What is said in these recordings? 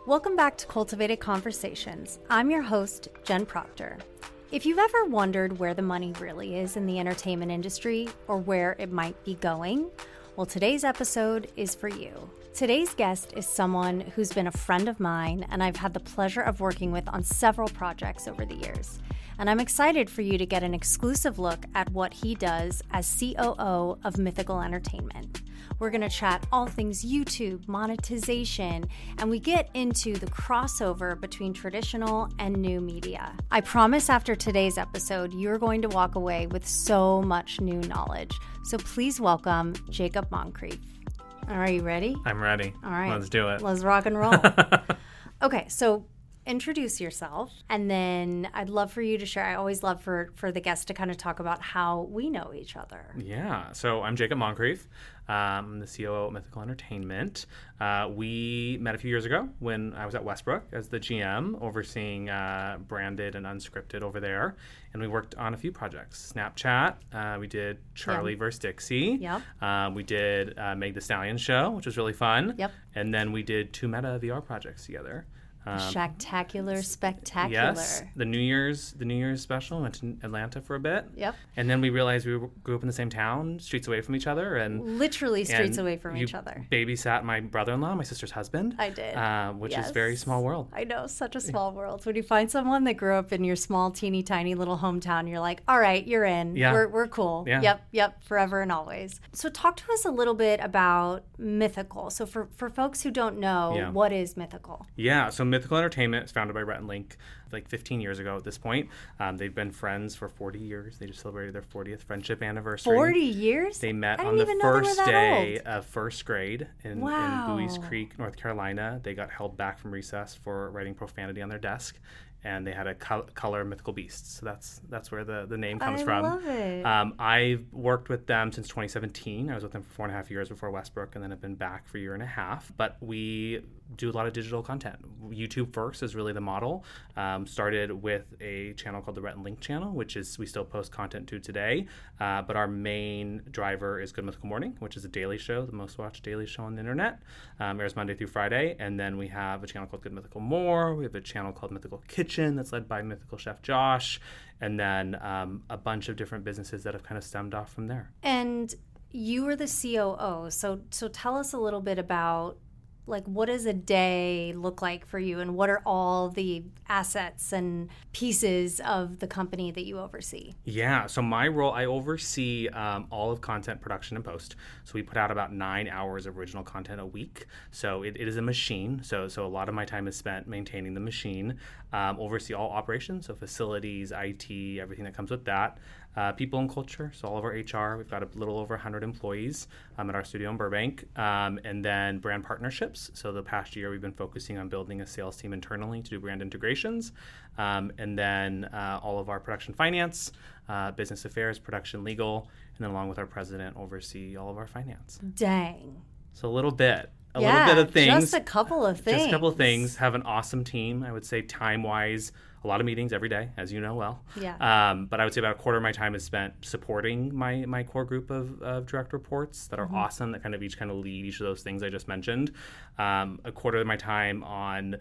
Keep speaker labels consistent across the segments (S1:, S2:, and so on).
S1: Welcome back to Cultivated Conversations. I'm your host, Jen Proctor. If you've ever wondered where the money really is in the entertainment industry or where it might be going, well, today's episode is for you. Today's guest is someone who's been a friend of mine and I've had the pleasure of working with on several projects over the years. And I'm excited for you to get an exclusive look at what he does as COO of Mythical Entertainment. We're going to chat all things YouTube, monetization, and we get into the crossover between traditional and new media. I promise after today's episode, you're going to walk away with so much new knowledge. So please welcome Jacob Moncrief. All right, you ready?
S2: I'm ready.
S1: All right.
S2: Let's do it.
S1: Let's rock and roll. Okay, so introduce yourself, and then I'd love for you to share. I always love for the guests to kind of talk about how we know each other.
S2: Yeah, so I'm Jacob Moncrief. I'm the COO at Mythical Entertainment. We met a few years ago when I was at Westbrook as the GM, overseeing branded and unscripted over there. And we worked on a few projects. Snapchat, we did Charlie vs. Dixie.
S1: Yep.
S2: We did Meg Thee Stallion show, which was really fun.
S1: Yep.
S2: And then we did 2 Meta VR projects together.
S1: Spectacular.
S2: Yes, the New Year's special. Went to Atlanta for a bit.
S1: Yep.
S2: And then we realized we grew up in the same town, streets away from each other, and
S1: literally streets away from each other.
S2: Babysat my brother-in-law, my sister's husband.
S1: I did.
S2: Which is very small world.
S1: I know, such a small world. When you find someone that grew up in your small, teeny, tiny little hometown, you're like, all right, you're in.
S2: Yeah.
S1: We're cool.
S2: Yeah.
S1: Yep, forever and always. So talk to us a little bit about Mythical. So for folks who don't know, what is Mythical?
S2: Yeah, so Mythical Entertainment is founded by Rhett and Link like 15 years ago at this point. They've been friends for 40 years. They just celebrated their 40th friendship anniversary.
S1: 40 years?
S2: They met on the first day of first grade in Buies Creek, North Carolina. They got held back from recess for writing profanity on their desk. And they had a color mythical beasts. So that's where the name comes from.
S1: I love it.
S2: I've worked with them since 2017. I was with them for 4.5 years before Westbrook, and then I've been back for 1.5 years. But we do a lot of digital content. YouTube first is really the model. Started with a channel called the Rhett and Link channel, which is we still post content to today. But our main driver is Good Mythical Morning, which is a daily show, the most watched daily show on the internet. Airs Monday through Friday. And then we have a channel called Good Mythical More. We have a channel called Mythical Kitchen that's led by mythical chef Josh, and then a bunch of different businesses that have kind of stemmed off from there.
S1: And you were the COO, so tell us a little bit about, like, what does a day look like for you, and what are all the assets and pieces of the company that you oversee? Yeah,
S2: so my role, I oversee all of content production and post. So we put out about 9 hours of original content a week. So it is a machine. So a lot of my time is spent maintaining the machine. Oversee all operations, so facilities, IT, everything that comes with that. People and culture, so all of our HR. We've got a little over 100 employees at our studio in Burbank. And then brand partnerships. So the past year, we've been focusing on building a sales team internally to do brand integrations. And then all of our production finance, business affairs, production legal, and then along with our president, oversee all of our finance.
S1: Dang.
S2: So a little bit. A little bit of things.
S1: Just a couple of things.
S2: Just a couple of things. Have an awesome team. I would say time-wise, a lot of meetings every day, as you know well.
S1: Yeah.
S2: But I would say about a quarter of my time is spent supporting my core group of direct reports that are awesome, that kind of each lead each of those things I just mentioned. A quarter of my time on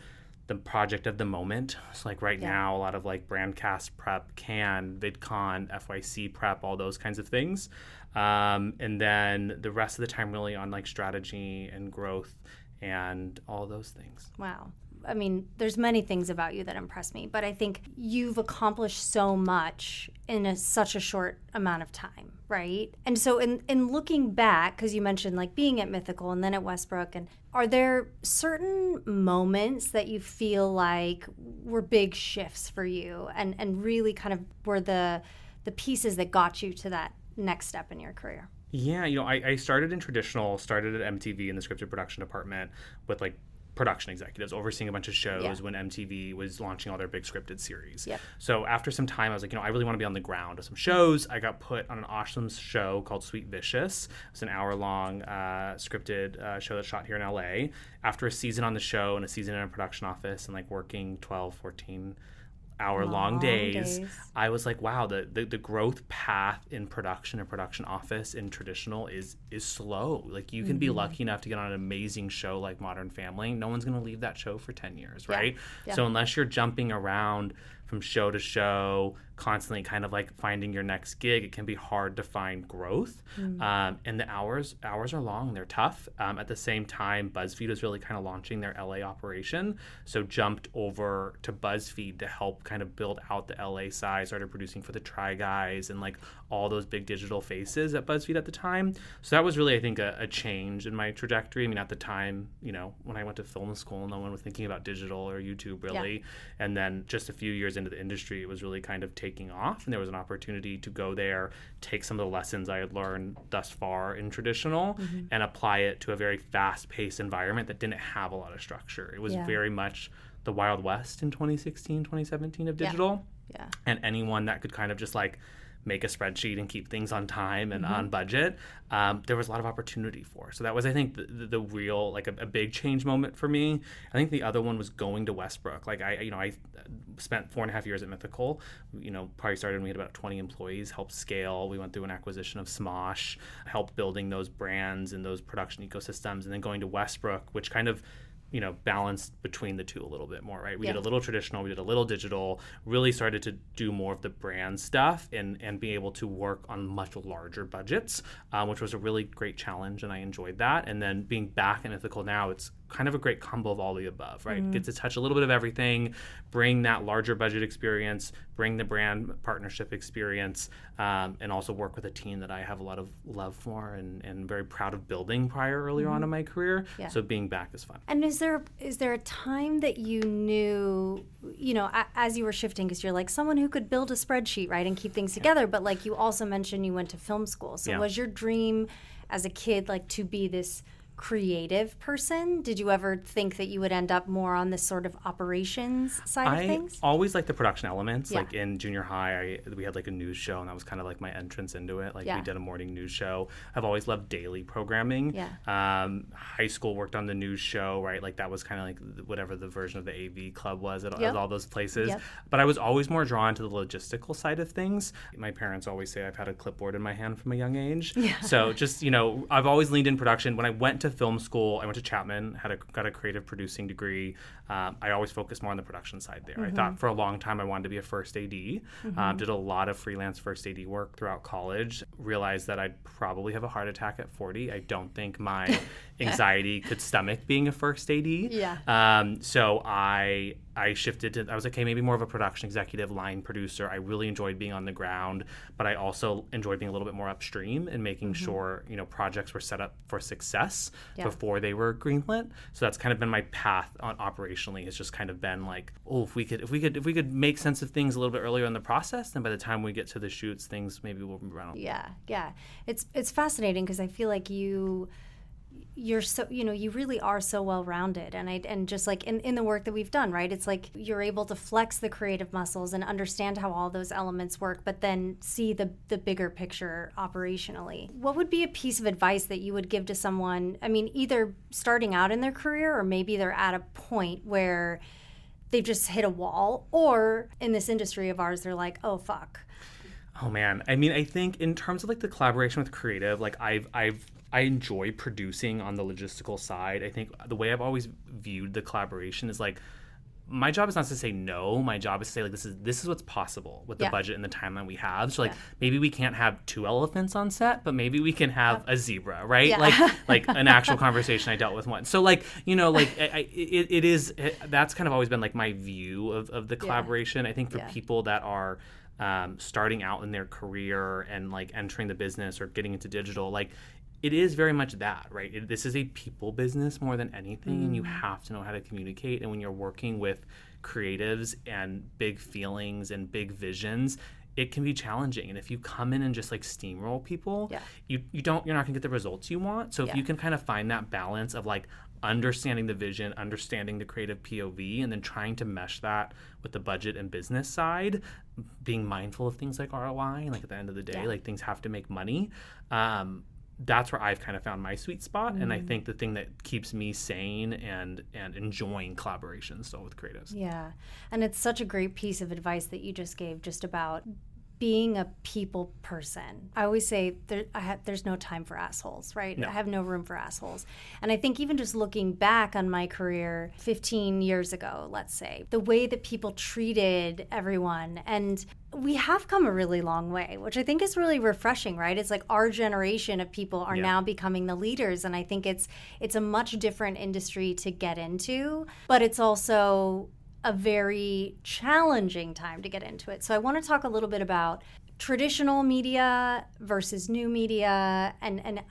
S2: the project of the moment. So like right now, a lot of like Brandcast prep, Cannes, VidCon, FYC prep, all those kinds of things. And then the rest of the time really on like strategy and growth and all those things. Wow.
S1: I mean, there's many things about you that impress me, but I think you've accomplished so much in such a short amount of time, right? And so in looking back, because you mentioned like being at Mythical and then at Westbrook, and are there certain moments that you feel like were big shifts for you and really kind of were the pieces that got you to that next step in your career?
S2: Yeah, I started at MTV in the scripted production department with like production executives overseeing a bunch of shows when MTV was launching all their big scripted series.
S1: Yep.
S2: So after some time, I was like, I really want to be on the ground with some shows. I got put on an awesome show called Sweet Vicious. It's an hour-long scripted show that's shot here in LA. After a season on the show and a season in a production office and like working 12, 14 hour-long days, I was like, wow, the growth path in production or production office in traditional is slow. Like, you can be lucky enough to get on an amazing show like Modern Family. No one's going to leave that show for 10 years, right? Yeah. So unless you're jumping around from show to show, constantly kind of like finding your next gig, it can be hard to find growth. And the hours are long, they're tough. At the same time, BuzzFeed was really kind of launching their LA operation. So jumped over to BuzzFeed to help kind of build out the LA side, started producing for the Try Guys and like all those big digital faces at BuzzFeed at the time. So that was really, I think, a change in my trajectory. I mean, at the time, you know, when I went to film school, no one was thinking about digital or YouTube really. Yeah. And then just a few years into the industry, it was really kind of taking off, and there was an opportunity to go there, take some of the lessons I had learned thus far in traditional and apply it to a very fast-paced environment that didn't have a lot of structure. It was very much the Wild West in 2016, 2017 of digital. Yeah. And anyone that could kind of just like make a spreadsheet and keep things on time and on budget, there was a lot of opportunity for. So that was, I think, the real, like a big change moment for me. I think the other one was going to Westbrook. Like I spent 4.5 years at Mythical, probably started when we had about 20 employees, helped scale. We went through an acquisition of Smosh, helped building those brands and those production ecosystems, and then going to Westbrook, which kind of balanced between the two a little bit more, right? We did a little traditional, we did a little digital, really started to do more of the brand stuff and be able to work on much larger budgets, which was a really great challenge, and I enjoyed that. And then being back in Mythical now, it's kind of a great combo of all the above, right? Get to touch a little bit of everything, bring that larger budget experience, bring the brand partnership experience, and also work with a team that I have a lot of love for and very proud of building earlier on in my career. Yeah. So being back is fun.
S1: And is there a time that you knew, as you were shifting, because you're like someone who could build a spreadsheet, right, and keep things together, but like you also mentioned you went to film school. So was your dream as a kid like to be this creative person? Did you ever think that you would end up more on this sort of operations side of things?
S2: I always liked the production elements. Like in junior high, we had like a news show, and that was kind of like my entrance into it. Like we did a morning news show. I've always loved daily programming. High school, worked on the news show, right? Like that was kind of like whatever the version of the AV club was at all those places. But I was always more drawn to the logistical side of things. My parents always say I've had a clipboard in my hand from a young age. So just, I've always leaned in production. When I went to film school, I went to Chapman, got a creative producing degree. I always focused more on the production side there. I thought for a long time I wanted to be a first AD. Did a lot of freelance first AD work throughout college. Realized that I'd probably have a heart attack at 40. I don't think my anxiety could stomach being a first AD. So I shifted to, I was like, okay, maybe more of a production executive, line producer. I really enjoyed being on the ground, but I also enjoyed being a little bit more upstream and making sure, projects were set up for success before they were greenlit. So that's kind of been my path on operationally. It's just kind of been like, if we could make sense of things a little bit earlier in the process, then by the time we get to the shoots, things maybe will run.
S1: Yeah. It's fascinating because I feel like you're so, you really are so well-rounded, and just like in the work that we've done, right, it's like you're able to flex the creative muscles and understand how all those elements work, but then see the bigger picture operationally. What would be a piece of advice that you would give to someone, either starting out in their career, or maybe they're at a point where they've just hit a wall, or in this industry of ours they're like, oh fuck?
S2: Oh man, I think in terms of like the collaboration with creative, like I enjoy producing on the logistical side. I think the way I've always viewed the collaboration is like, my job is not to say no. My job is to say like, this is what's possible with the budget and the timeline we have. So like maybe we can't have 2 elephants on set, but maybe we can have a zebra, right? Yeah. Like an actual conversation I dealt with once. So like, that's kind of always been like my view of the collaboration. I think for people that are starting out in their career and like entering the business or getting into digital, like it is very much that, right? This is a people business more than anything, and you have to know how to communicate. And when you're working with creatives and big feelings and big visions, it can be challenging. And if you come in and just like steamroll people, you're not gonna get the results you want. So if you can kind of find that balance of like understanding the vision, understanding the creative POV, and then trying to mesh that with the budget and business side, being mindful of things like ROI, and like at the end of the day, like things have to make money. that's where I've kind of found my sweet spot. And I think the thing that keeps me sane and enjoying collaboration still with creatives.
S1: Yeah. And it's such a great piece of advice that you just gave, just about being a people person. I always say there's no time for assholes, right?
S2: No.
S1: I have no room for assholes. And I think even just looking back on my career 15 years ago, let's say, the way that people treated everyone, and we have come a really long way, which I think is really refreshing, right? It's like our generation of people are now becoming the leaders, and I think it's a much different industry to get into, but it's also a very challenging time to get into it. So I want to talk a little bit about traditional media versus new media, and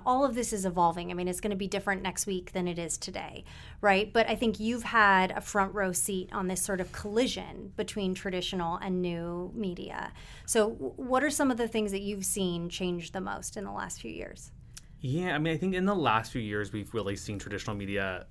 S1: all of this is evolving. I mean, it's going to be different next week than it is today, right? But I think you've had a front row seat on this sort of collision between traditional and new media. So what are some of the things that you've seen change the most in the last few years?
S2: Yeah, I mean, I think in the last few years, we've really seen traditional media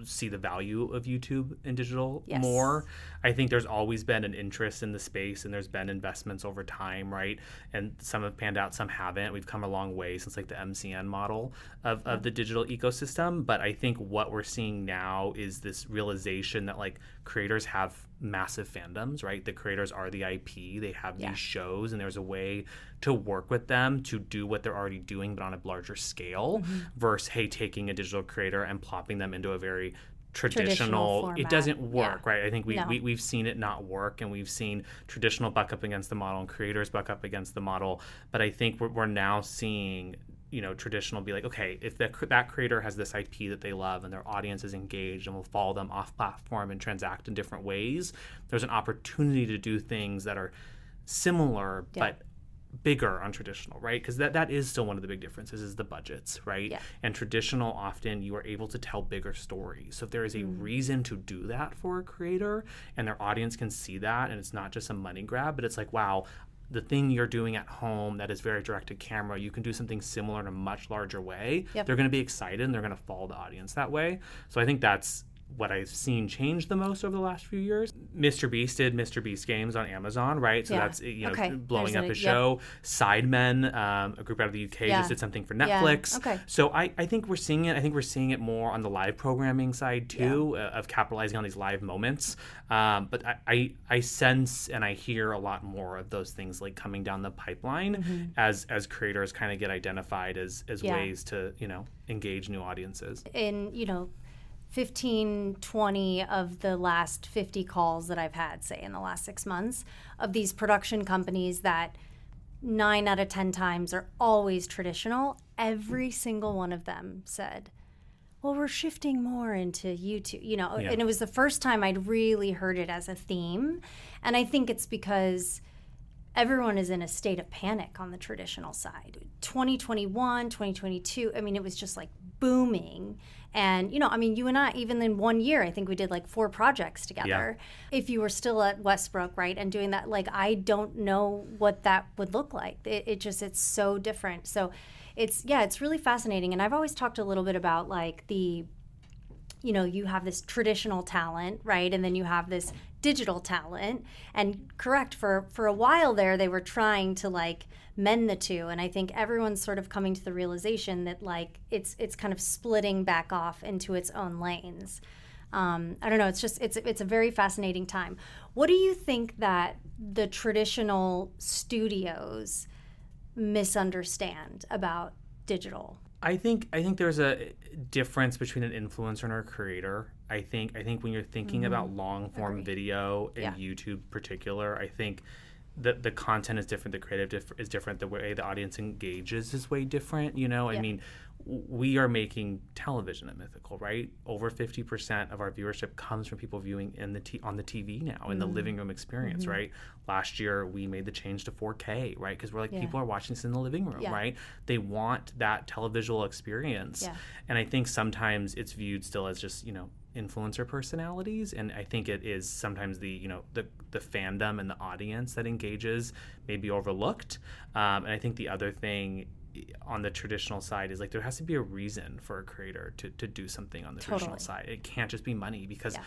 S2: see the value of YouTube and digital more. I think there's always been an interest in the space, and there's been investments over time, right? And some have panned out, some haven't. We've come a long way since like the MCN model of the digital ecosystem. But I think what we're seeing now is this realization that like creators have massive fandoms, right? The creators are the IP. They have these shows, and there's a way to work with them to do what they're already doing, but on a larger scale, versus, hey, taking a digital creator and plopping them into a very traditional
S1: format.
S2: It doesn't work, right? I think we've seen it not work, and we've seen traditional buck up against the model and creators buck up against the model. But I think we're now seeing traditional be like, okay, if that creator has this IP that they love and their audience is engaged and will follow them off platform and transact in different ways, there's an opportunity to do things that are similar but bigger on traditional, right? Because that is still one of the big differences is the budgets, right? And traditional, often you are able to tell bigger stories. So if there is a reason to do that for a creator and their audience can see that, and it's not just a money grab, but it's like, wow, the thing you're doing at home that is very direct to camera, you can do something similar in a much larger way. They're going to be excited, and they're going to follow the audience that way. So I think that's what I've seen change the most over the last few years. Mr. Beast did Mr. Beast games on Amazon, right? So that's blowing up his show. Sidemen, a group out of the UK, just did something for Netflix. So I think we're seeing it. I think we're seeing it more on the live programming side too, of capitalizing on these live moments. But I sense and I hear a lot more of those things like coming down the pipeline as creators kind of get identified as ways to engage new audiences.
S1: In 15, 20 of the last 50 calls that I've had, say, in the last 6 months, of these production companies that 9 out of 10 times are always traditional, every single one of them said, well, we're shifting more into YouTube, and it was the first time I'd really heard it as a theme. And I think it's because everyone is in a state of panic on the traditional side. 2021, 2022, I mean, it was just like booming. And, you and I, even in 1 year, I think we did like 4 projects together. If you were still at Westbrook, right, and doing that, like, I don't know what that would look like. It's so different. So it's really fascinating. And I've always talked a little bit about like you have this traditional talent, right? And then you have this digital talent. And correct, for a while there, they were trying to like mend the two. And I think everyone's sort of coming to the realization that like it's kind of splitting back off into its own lanes. I don't know. It's a very fascinating time. What do you think that the traditional studios misunderstand about digital?
S2: I think there's a difference between an influencer and a creator. I think when you're thinking about long form video and YouTube in particular, I think the content is different, the creative is different, the way the audience engages is way different. I mean, we are making television at Mythical, right? Over 50% of our viewership comes from people viewing on the TV now, in the living room experience, right? Last year, we made the change to 4K, right? Because we're like, people are watching this in the living room, right? They want that televisual experience. And I think sometimes it's viewed still as just, influencer personalities, and I think it is sometimes the fandom and the audience that engages may be overlooked. And I think the other thing on the traditional side is like there has to be a reason for a creator to do something on the traditional side. It can't just be money, because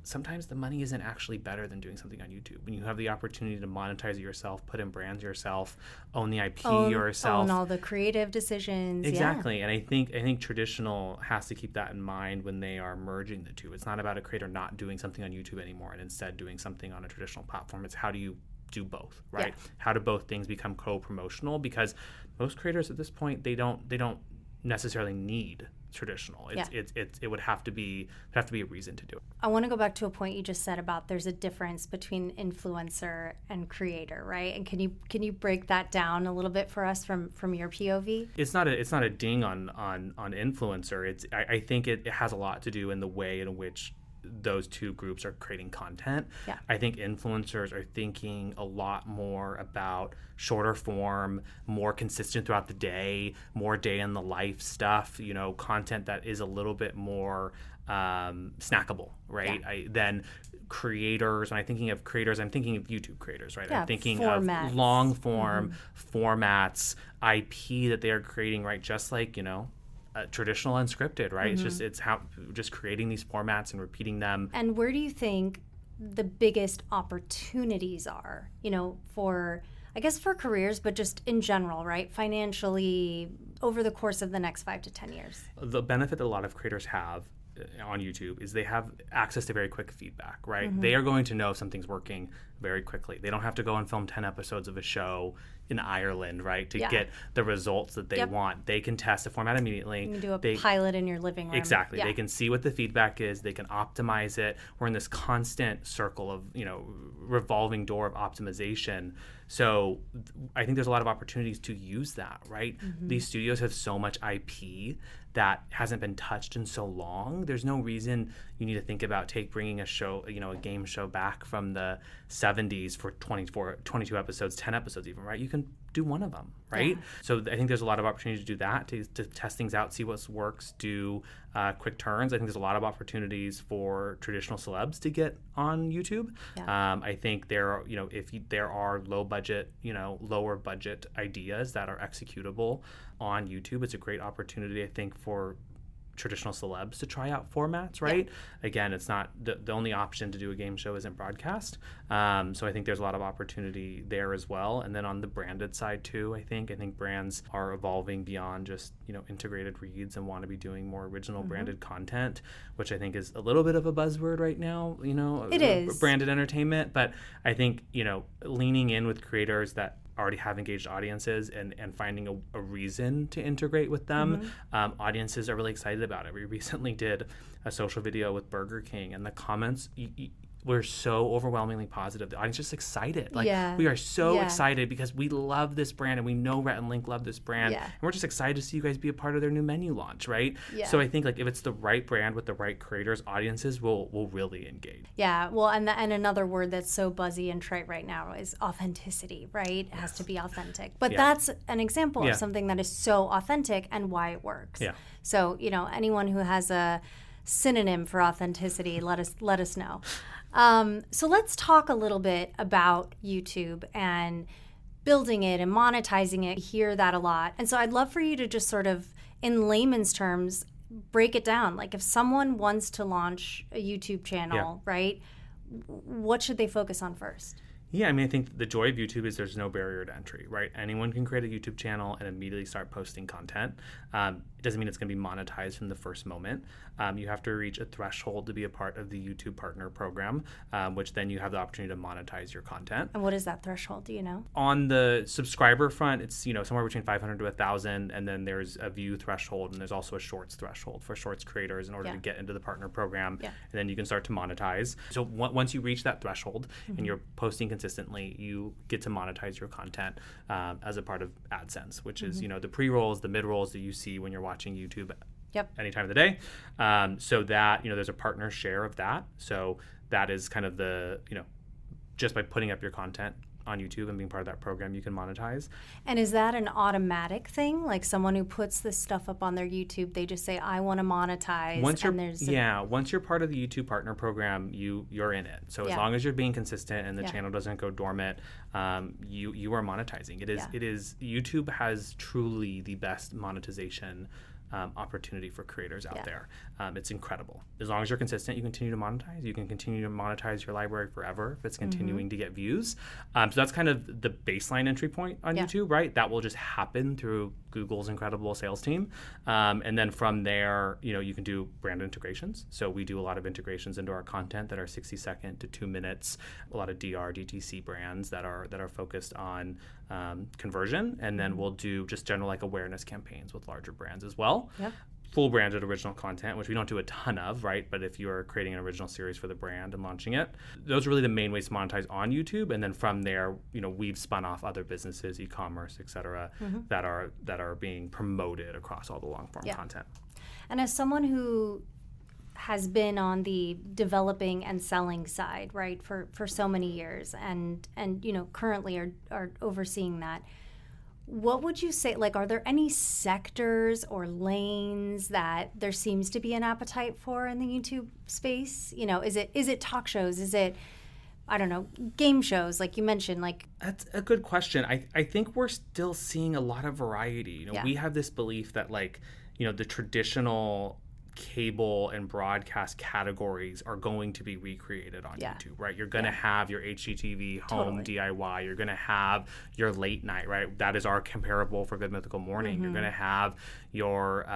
S2: sometimes the money isn't actually better than doing something on YouTube. When you have the opportunity to monetize it yourself, put in brands yourself, own the IP yourself,
S1: own all the creative decisions.
S2: Exactly. And I think traditional has to keep that in mind when they are merging the two. It's not about a creator not doing something on YouTube anymore and instead doing something on a traditional platform. It's how do you do both, right?
S1: Yeah.
S2: How do both things become co-promotional? Because most creators at this point, they don't necessarily need traditional. It would have to be a reason to do it.
S1: I want to go back to a point you just said about there's a difference between influencer and creator, right? And can you break that down a little bit for us from your POV?
S2: It's not a ding on influencer. I think it has a lot to do in the way in which those two groups are creating content.
S1: Yeah.
S2: I think influencers are thinking a lot more about shorter form, more consistent throughout the day, more day in the life stuff, content that is a little bit more snackable, right?
S1: Yeah.
S2: Than creators. When I'm thinking of creators, I'm thinking of YouTube creators, right?
S1: Yeah,
S2: I'm thinking
S1: formats.
S2: of long form formats, IP that they are creating, right? Just like, traditional unscripted, right? It's how just creating these formats and repeating them.
S1: And where do you think the biggest opportunities are, for careers, but just in general, right? Financially, over the course of the next 5 to 10 years?
S2: The benefit that a lot of creators have on YouTube is they have access to very quick feedback, right? They are going to know if something's working very quickly. They don't have to go and film 10 episodes of a show in Ireland, right, to get the results that they want. They can test the format immediately.
S1: You can do a pilot in your living room.
S2: Exactly.
S1: Yeah.
S2: They can see what the feedback is. They can optimize it. We're in this constant circle of, revolving door of optimization. So I think there's a lot of opportunities to use that, right? These studios have so much IP that hasn't been touched in so long. There's no reason you need to think about bringing a show, a game show back from the 70s for 22 episodes, 10 episodes even, right? You can do one of them, right?
S1: Yeah.
S2: So I think there's a lot of opportunity to do that, to test things out, see what works, do quick turns. I think there's a lot of opportunities for traditional celebs to get on YouTube.
S1: Yeah.
S2: I think there are, if there are lower budget ideas that are executable on YouTube, it's a great opportunity, I think, for traditional celebs to try out formats, right? Yeah. Again, it's not the only option to do a game show isn't broadcast. So I think there's a lot of opportunity there as well. And then on the branded side too, I think brands are evolving beyond just, integrated reads and want to be doing more original branded content, which I think is a little bit of a buzzword right now,
S1: It is.
S2: Branded entertainment. But I think, leaning in with creators that already have engaged audiences and finding a reason to integrate with them. Audiences are really excited about it. We recently did a social video with Burger King, and the comments were so overwhelmingly positive. The audience is just excited. We are so excited because we love this brand and we know Rhett and Link love this brand.
S1: Yeah.
S2: And we're just excited to see you guys be a part of their new menu launch, right?
S1: Yeah.
S2: So I think if it's the right brand with the right creators, audiences will really engage.
S1: Yeah, well, and another word that's so buzzy and trite right now is authenticity, right? It has to be authentic. But that's an example of something that is so authentic and why it works.
S2: Yeah.
S1: So, anyone who has a synonym for authenticity, let us know. So let's talk a little bit about YouTube and building it and monetizing it. I hear that a lot. And so I'd love for you to just sort of, in layman's terms, break it down. Like if someone wants to launch a YouTube channel, right, what should they focus on first?
S2: Yeah, I think the joy of YouTube is there's no barrier to entry, right? Anyone can create a YouTube channel and immediately start posting content. It doesn't mean it's going to be monetized from the first moment. You have to reach a threshold to be a part of the YouTube Partner Program, which then you have the opportunity to monetize your content.
S1: And what is that threshold? Do you know?
S2: On the subscriber front, it's somewhere between 500 to 1,000, and then there's a view threshold, and there's also a shorts threshold for shorts creators in order to get into the partner program, and then you can start to monetize. So once you reach that threshold and you're posting consistently, you get to monetize your content as a part of AdSense, which is the pre-rolls, the mid-rolls that you see when you're watching YouTube any time of the day. So that there's a partner share of that. So that is kind of the just by putting up your content on YouTube and being part of that program, you can monetize.
S1: And is that an automatic thing? Like someone who puts this stuff up on their YouTube, they just say, I want to monetize. Once
S2: you're part of the YouTube Partner Program, you're in it. So as long as you're being consistent and the channel doesn't go dormant, you are monetizing. It is YouTube has truly the best monetization opportunity for creators out there. It's incredible. As long as you're consistent, you continue to monetize. You can continue to monetize your library forever if it's continuing to get views. So that's kind of the baseline entry point on YouTube, right? That will just happen through Google's incredible sales team. And then from there, you can do brand integrations. So we do a lot of integrations into our content that are 60 second to 2 minutes, a lot of DR, DTC brands that are focused on conversion. And then we'll do just general like awareness campaigns with larger brands as well. Yep. Full branded original content, which we don't do a ton of, right? But if you're creating an original series for the brand and launching it, those are really the main ways to monetize on YouTube. And then from there, we've spun off other businesses, e-commerce, et cetera, that are being promoted across all the long form content.
S1: And as someone who has been on the developing and selling side, right, for so many years, and currently are overseeing that, what would you say, like, are there any sectors or lanes that there seems to be an appetite for in the YouTube space? Is it talk shows? Is it, I don't know, game shows, like you mentioned?
S2: That's a good question. I think we're still seeing a lot of variety. We have this belief that, the traditional cable and broadcast categories are going to be recreated on YouTube, right? You're going to have your HGTV home DIY. You're going to have your late night, right? That is our comparable for Good Mythical Morning. You're going to have your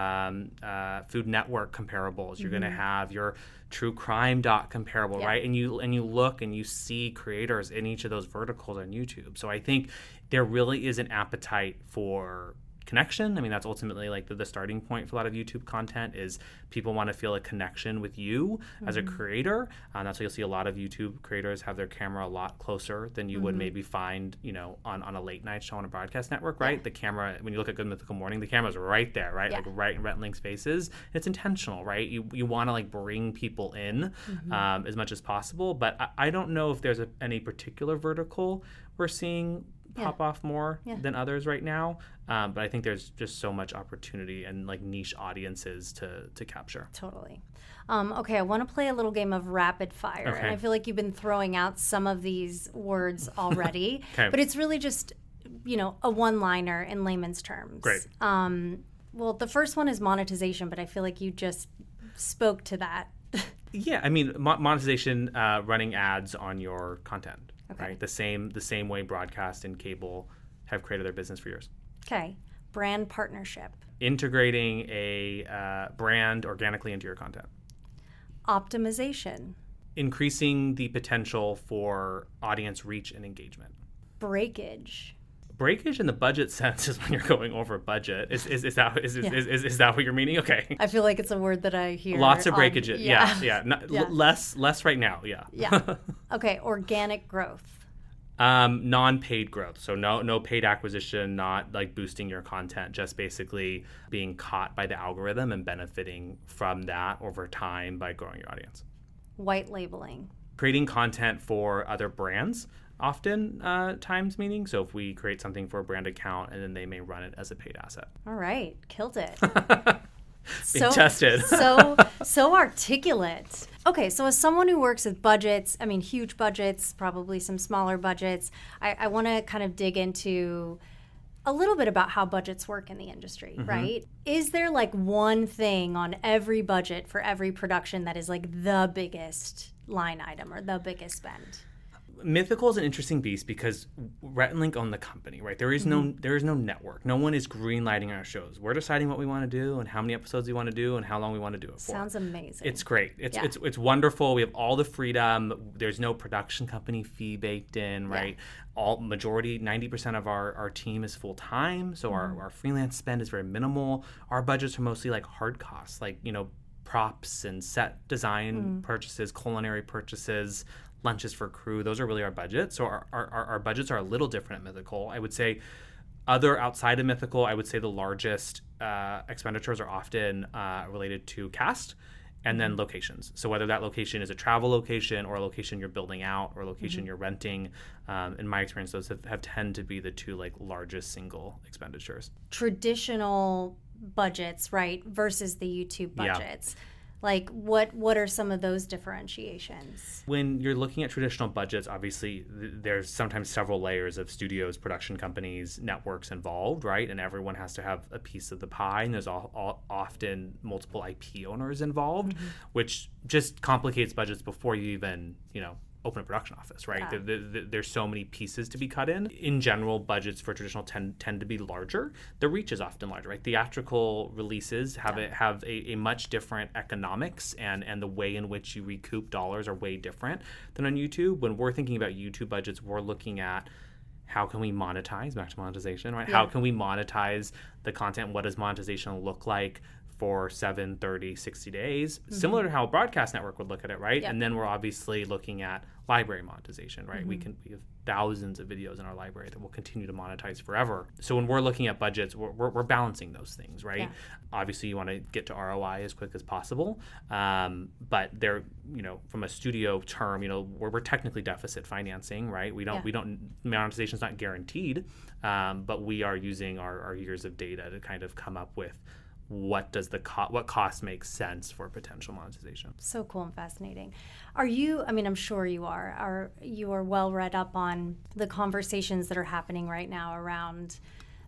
S2: Food Network comparables. You're going to have your true crime doc comparable, right? And you look and you see creators in each of those verticals on YouTube. So I think there really is an appetite for connection. I mean, that's ultimately the starting point for a lot of YouTube content is people want to feel a connection with you as a creator. That's why you'll see a lot of YouTube creators have their camera a lot closer than you would maybe find, on a late night show on a broadcast network, right? The camera, when you look at Good Mythical Morning, the camera's right there, right? Right in Rhett and Link's faces. It's intentional, right? You want to bring people in as much as possible. But I don't know if there's any particular vertical we're seeing pop off more than others right now. But I think there's just so much opportunity and niche audiences to capture.
S1: Totally. Okay, I want to play a little game of rapid fire. Okay. And I feel like you've been throwing out some of these words already. Okay. But it's really just, a one-liner in layman's terms.
S2: Great.
S1: Well, the first one is monetization, but I feel like you just spoke to that.
S2: Yeah, I mean, monetization, running ads on your content. Okay. Right? The same way broadcast and cable have created their business for years.
S1: Okay. Brand partnership.
S2: Integrating a brand organically into your content.
S1: Optimization.
S2: Increasing the potential for audience reach and engagement.
S1: Breakage.
S2: Breakage in the budget sense is when you're going over budget. Is that what you're meaning? Okay.
S1: I feel like it's a word that I hear.
S2: Lots of breakage. Less right now.
S1: Yeah. Okay. Organic growth.
S2: Non-paid growth. So no paid acquisition, not boosting your content, just basically being caught by the algorithm and benefiting from that over time by growing your audience.
S1: White labeling.
S2: Creating content for other brands. Often times meaning. So if we create something for a brand account and then they may run it as a paid asset.
S1: All right. Killed it.
S2: Being tested.
S1: so articulate. Okay, so as someone who works with budgets, I mean, huge budgets, probably some smaller budgets, I want to kind of dig into a little bit about how budgets work in the industry, right? Is there one thing on every budget for every production that is the biggest line item or the biggest spend?
S2: Mythical is an interesting beast because Rhett and Link own the company, right? There is no network. No one is greenlighting our shows. We're deciding what we want to do and how many episodes we want to do and how long we want to do it for.
S1: Sounds amazing.
S2: It's great. It's wonderful. We have all the freedom. There's no production company fee baked in, right? Yeah. 90% of our team is full time, so our freelance spend is very minimal. Our budgets are mostly hard costs, props and set design purchases, culinary purchases, lunches for crew. Those are really our budgets. So our budgets are a little different at Mythical. I would say outside of Mythical, I would say the largest expenditures are often related to cast and then locations. So whether that location is a travel location or a location you're building out or a location you're renting, in my experience, those have tend to be the two largest single expenditures.
S1: Traditional budgets, right, versus the YouTube budgets. Like, what are some of those differentiations?
S2: When you're looking at traditional budgets, obviously there's sometimes several layers of studios, production companies, networks involved, right? And everyone has to have a piece of the pie, and there's often multiple IP owners involved, which just complicates budgets before you even, open a production office, right? Yeah. There's so many pieces to be cut in. In general, budgets for traditional tend to be larger. The reach is often larger, right? Theatrical releases have a much different economics, and the way in which you recoup dollars are way different than on YouTube. When we're thinking about YouTube budgets, we're looking at how can we monetize, back to monetization, right? Yeah. How can we monetize the content? What does monetization look like for 7, 30, 60 days, similar to how a broadcast network would look at it, right? Yep. And then we're obviously looking at library monetization, right? We have thousands of videos in our library that will continue to monetize forever. So when we're looking at budgets, we're balancing those things, right? Yeah. Obviously, you want to get to ROI as quick as possible, but they're, from a studio term, we're technically deficit financing, right? We don't monetization is not guaranteed, but we are using our years of data to kind of come up with what cost makes sense for potential monetization.
S1: So cool and fascinating. Are you, I'm sure you are well read up on the conversations that are happening right now around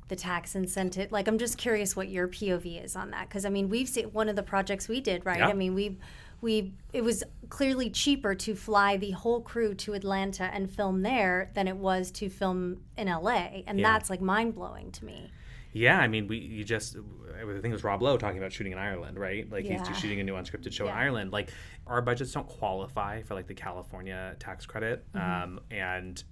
S1: the tax incentive? Like, I'm just curious what your POV is on that. Because, we've seen one of the projects we did, right? Yeah. It was clearly cheaper to fly the whole crew to Atlanta and film there than it was to film in LA. And that's like mind-blowing to me.
S2: Yeah, I think it was Rob Lowe talking about shooting in Ireland, right? Like he's just shooting a new unscripted show in Ireland. Like our budgets don't qualify for like the California tax credit, and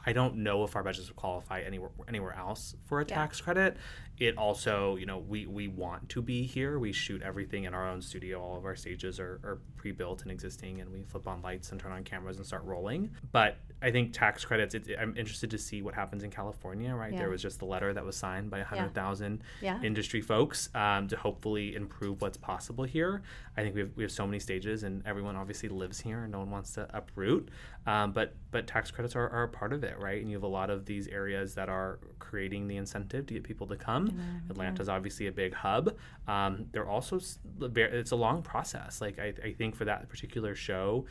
S2: I don't know if our budgets would qualify anywhere else for a tax credit. It also, we want to be here. We shoot everything in our own studio. All of our stages are pre-built and existing, and we flip on lights and turn on cameras and start rolling. But I think tax credits, I'm interested to see what happens in California, right? Yeah. There was just the letter that was signed by 100,000 industry folks to hopefully improve what's possible here. I think we have so many stages, and everyone obviously lives here, and no one wants to uproot. But tax credits are a part of it, right? And you have a lot of these areas that are creating the incentive to get people to come. Atlanta's obviously a big hub. They're also, it's a long process. Like I think for that particular show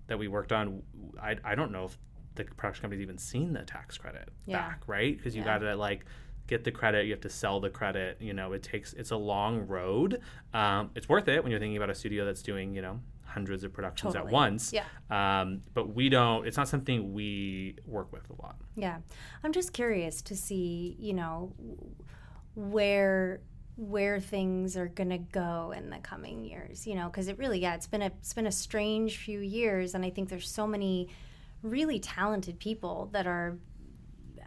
S2: that we worked on, I don't know if the production company's even seen the tax credit back, right? Because you got to get the credit, you have to sell the credit. It's a long road. It's worth it when you're thinking about a studio that's doing, hundreds of productions at once. Yeah. But it's not something we work with a lot.
S1: Yeah. I'm just curious to see, where things are going to go in the coming years, because it really, it's been a strange few years. And I think there's so many really talented people that are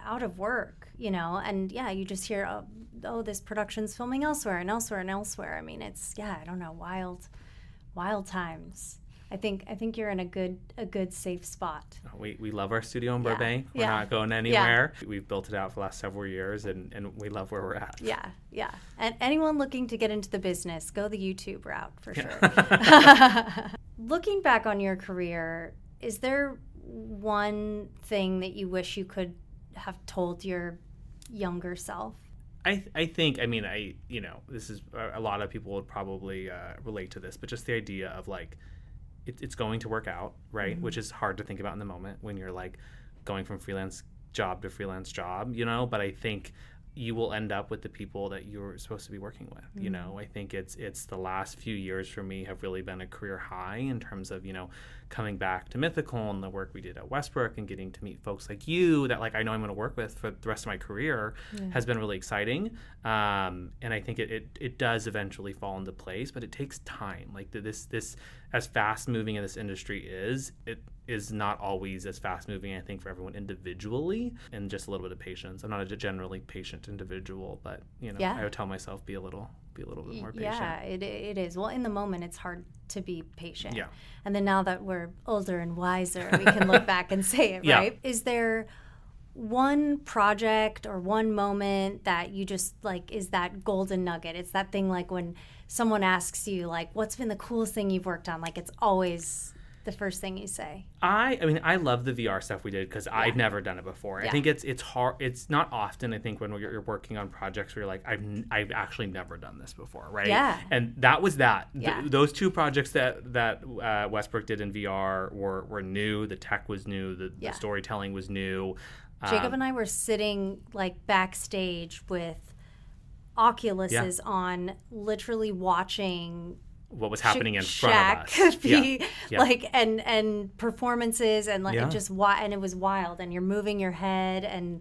S1: out of work, and you just hear, oh, this production's filming elsewhere and elsewhere and elsewhere. It's, I don't know, wild times. I think you're in a good safe spot.
S2: We love our studio in Burbank. We're not going anywhere. Yeah. We've built it out for the last several years, and we love where we're at.
S1: Yeah. And anyone looking to get into the business, go the YouTube route for sure. Looking back on your career, is there one thing that you wish you could have told your younger self?
S2: I think, this is, a lot of people would probably relate to this, but just the idea of it's going to work out, right? Mm-hmm. Which is hard to think about in the moment when you're going from freelance job to freelance job, but I think you will end up with the people that you're supposed to be working with. Mm-hmm. I think it's the last few years for me have really been a career high in terms of, coming back to Mythical and the work we did at Westbrook and getting to meet folks like you that I know I'm going to work with for the rest of my career has been really exciting. And I think it does eventually fall into place, but it takes time. This as fast moving as this industry is, it is not always as fast moving, I think, for everyone individually, and just a little bit of patience. I'm not a generally patient individual, but I would tell myself be a little bit more patient.
S1: Yeah, it is. Well, in the moment, it's hard to be patient. Yeah. And then now that we're older and wiser, we can look back and say it, right? Is there one project or one moment that you just is that golden nugget? It's that thing when someone asks you what's been the coolest thing you've worked on? It's always the first thing you say?
S2: I mean, I love the VR stuff we did because I've never done it before.
S1: Yeah.
S2: I think it's hard. It's not often, I think, when you're working on projects where you're like, I've actually never done this before, right?
S1: Yeah.
S2: And that was that.
S1: Yeah.
S2: Those two projects that Westbrook did in VR were new. The tech was new. The storytelling was new.
S1: Jacob and I were sitting like backstage with Oculuses on, literally watching
S2: what was happening in front of us.
S1: Like and performances and like it just and it was wild, and you're moving your head, and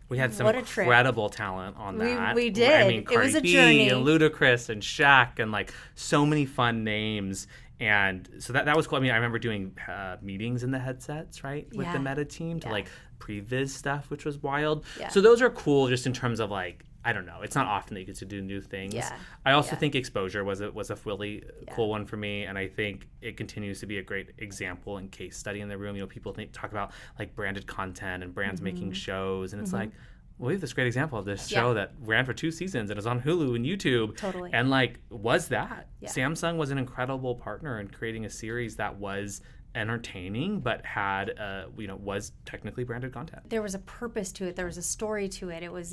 S2: we had some incredible talent on that.
S1: We did.
S2: I mean,
S1: it was a
S2: B
S1: journey.
S2: And Ludacris and Shaq and like so many fun names. And so that was cool. I mean, I remember doing meetings in the headsets, right, with the Meta team to like pre-viz stuff, which was wild. Yeah. So those are cool just in terms of like, I don't know. It's not often that you get to do new things. Yeah. I also think exposure was a really cool one for me, and I think it continues to be a great example and case study in the room. You know, people talk about like branded content and brands making shows, and it's like, well, we have this great example of this show that ran for 2 seasons and is on Hulu and YouTube.
S1: Totally.
S2: And like, was that Samsung was an incredible partner in creating a series that was entertaining but had was technically branded content.
S1: There was a purpose to it. There was a story to it. It was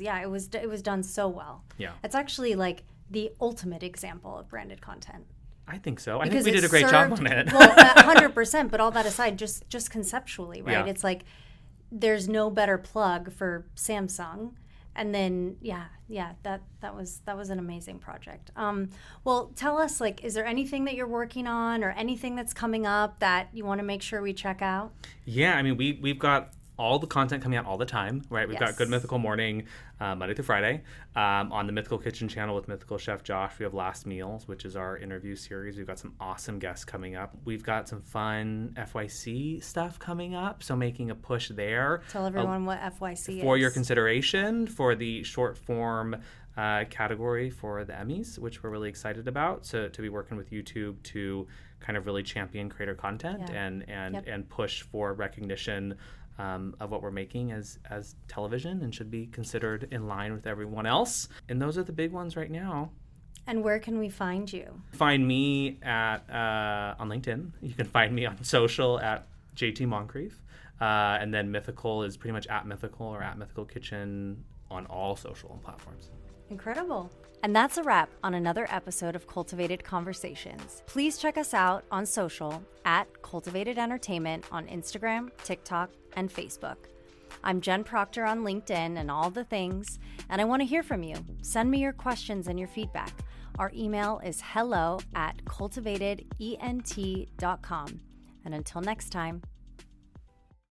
S1: done so well.
S2: Yeah.
S1: It's actually like the ultimate example of branded content.
S2: I think so. I think we did a great job on it.
S1: Well, 100%, but all that aside, just conceptually, right? Yeah. It's like there's no better plug for Samsung. And then, that was an amazing project. Well, tell us, like, is there anything that you're working on or anything that's coming up that you want to make sure we check out?
S2: Yeah, I mean, we've got all the content coming out all the time, right? We've got Good Mythical Morning, Monday through Friday. On the Mythical Kitchen channel with Mythical Chef Josh, we have Last Meals, which is our interview series. We've got some awesome guests coming up. We've got some fun FYC stuff coming up, so making a push there.
S1: Tell everyone what FYC is.
S2: For your consideration for the short form category for the Emmys, which we're really excited about. So to be working with YouTube to kind of really champion creator content and push for recognition of what we're making as television, and should be considered in line with everyone else. And those are the big ones right now.
S1: And where can we find you?
S2: Find me at on LinkedIn. You can find me on social at JT Moncrief. And then Mythical is pretty much at Mythical or at Mythical Kitchen on all social platforms.
S1: Incredible. And that's a wrap on another episode of Cultivated Conversations. Please check us out on social at Cultivated Entertainment on Instagram, TikTok, and Facebook. I'm Jen Proctor on LinkedIn and all the things, and I want to hear from you. Send me your questions and your feedback. Our email is hello@cultivatedent.com. And until next time,